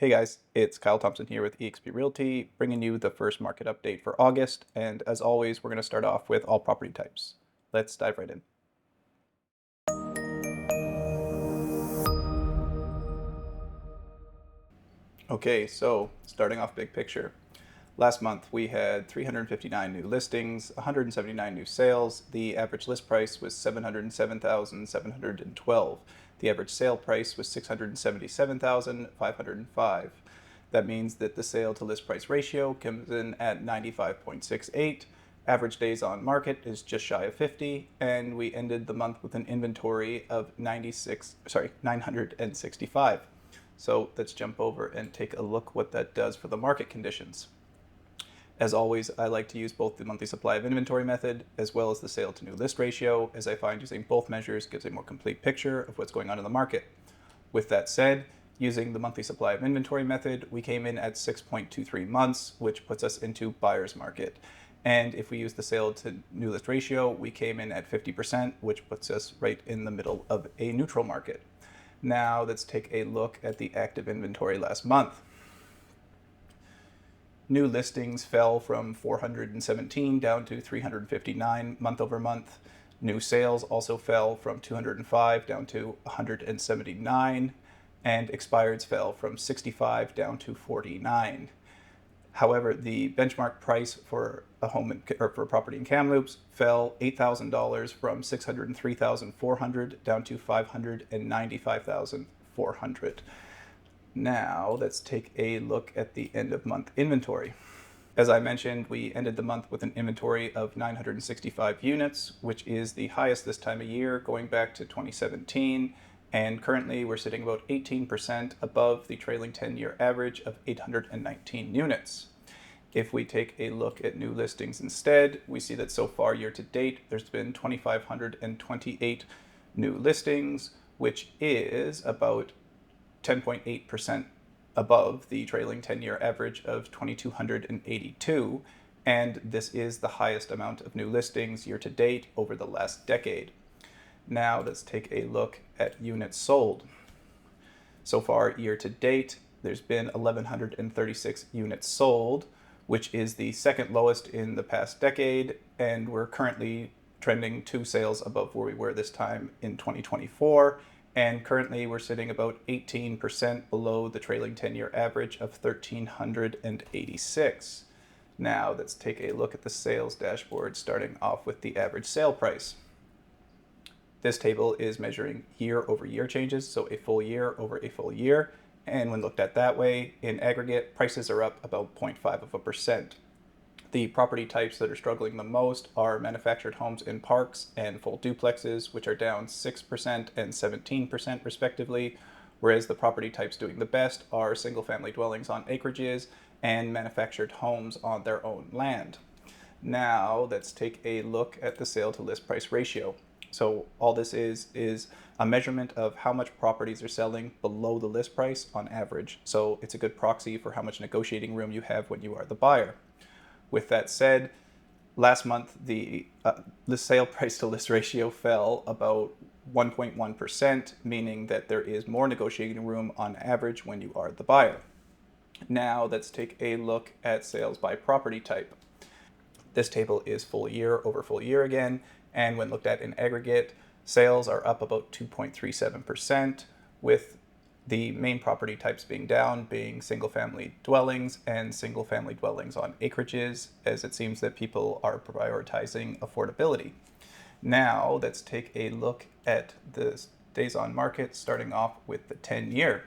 Hey guys, it's Kyle Thompson here with eXp Realty, bringing you the first market update for August. And as always, we're going to start off with all property types. Let's dive right in. Okay, so starting off big picture. Last month we had 359 new listings, 179 new sales. The average list price was $707,712. The average sale price was $677,505. That means that the sale to list price ratio comes in at 95.68. Average days on market is just shy of 50, and we ended the month with an inventory of 965. So let's jump over and take a look what that does for the market conditions. As always, I like to use both the monthly supply of inventory method as well as the sale to new list ratio, as I find using both measures gives a more complete picture of what's going on in the market. With that said, using the monthly supply of inventory method, we came in at 6.23 months, which puts us into buyer's market. And if we use the sale to new list ratio, we came in at 50%, which puts us right in the middle of a neutral market. Now let's take a look at the active inventory last month. New listings fell from 417 down to 359 month over month. New sales also fell from 205 down to 179, and expireds fell from 65 down to 49. However, the benchmark price for a home or for a property in Kamloops fell $8,000 from $603,400 down to $595,400. Now let's take a look at the end of month inventory. As I mentioned, we ended the month with an inventory of 965 units, which is the highest this time of year going back to 2017. And currently we're sitting about 18% above the trailing 10-year average of 819 units. If we take a look at new listings instead, we see that so far year to date, there's been 2,528 new listings, which is about 10.8% above the trailing 10-year average of 2,282. And this is the highest amount of new listings year to date over the last decade. Now let's take a look at units sold. So far, year to date, there's been 1,136 units sold, which is the second lowest in the past decade, and we're currently trending 2 sales above where we were this time in 2024, and currently we're sitting about 18% below the trailing 10-year average of 1,386. Now let's take a look at the sales dashboard, starting off with the average sale price. This table is measuring year-over-year changes, so a full year over a full year. And when looked at that way, in aggregate, prices are up about 0.5%. The property types that are struggling the most are manufactured homes in parks and full duplexes, which are down 6% and 17% respectively, whereas the property types doing the best are single-family dwellings on acreages and manufactured homes on their own land. Now let's take a look at the sale to list price ratio. So all this is a measurement of how much properties are selling below the list price on average. So it's a good proxy for how much negotiating room you have when you are the buyer. With that said, last month the sale price to list ratio fell about 1.1%, meaning that there is more negotiating room on average when you are the buyer. Now let's take a look at sales by property type. This table is full year over full year again. And when looked at in aggregate, sales are up about 2.37%, with the main property types being down, being single-family dwellings and single-family dwellings on acreages, as it seems that people are prioritizing affordability. Now let's take a look at the days on market, starting off with the 10-year.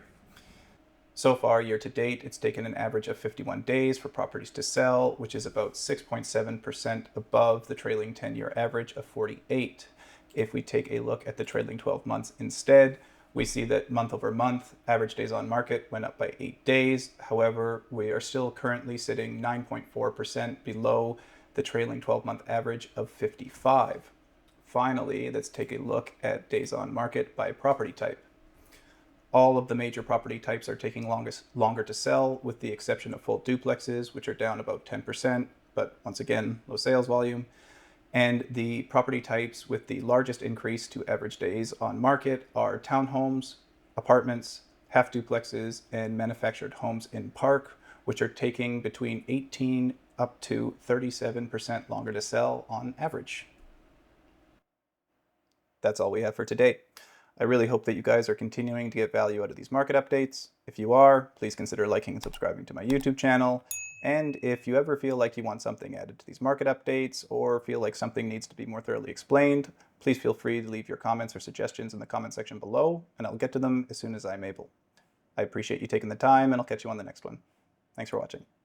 So far, year to date, it's taken an average of 51 days for properties to sell, which is about 6.7% above the trailing 10-year average of 48. If we take a look at the trailing 12 months instead, we see that month over month, average days on market went up by 8 days. However, we are still currently sitting 9.4% below the trailing 12-month average of 55. Finally, let's take a look at days on market by property type. All of the major property types are taking longer to sell, with the exception of full duplexes, which are down about 10%, but once again, low sales volume. And the property types with the largest increase to average days on market are townhomes, apartments, half duplexes, and manufactured homes in Park, which are taking between 18 up to 37% longer to sell on average. That's all we have for today. I really hope that you guys are continuing to get value out of these market updates. If you are, please consider liking and subscribing to my YouTube channel. And if you ever feel like you want something added to these market updates or feel like something needs to be more thoroughly explained, please feel free to leave your comments or suggestions in the comment section below, and I'll get to them as soon as I'm able. I appreciate you taking the time, and I'll catch you on the next one. Thanks for watching.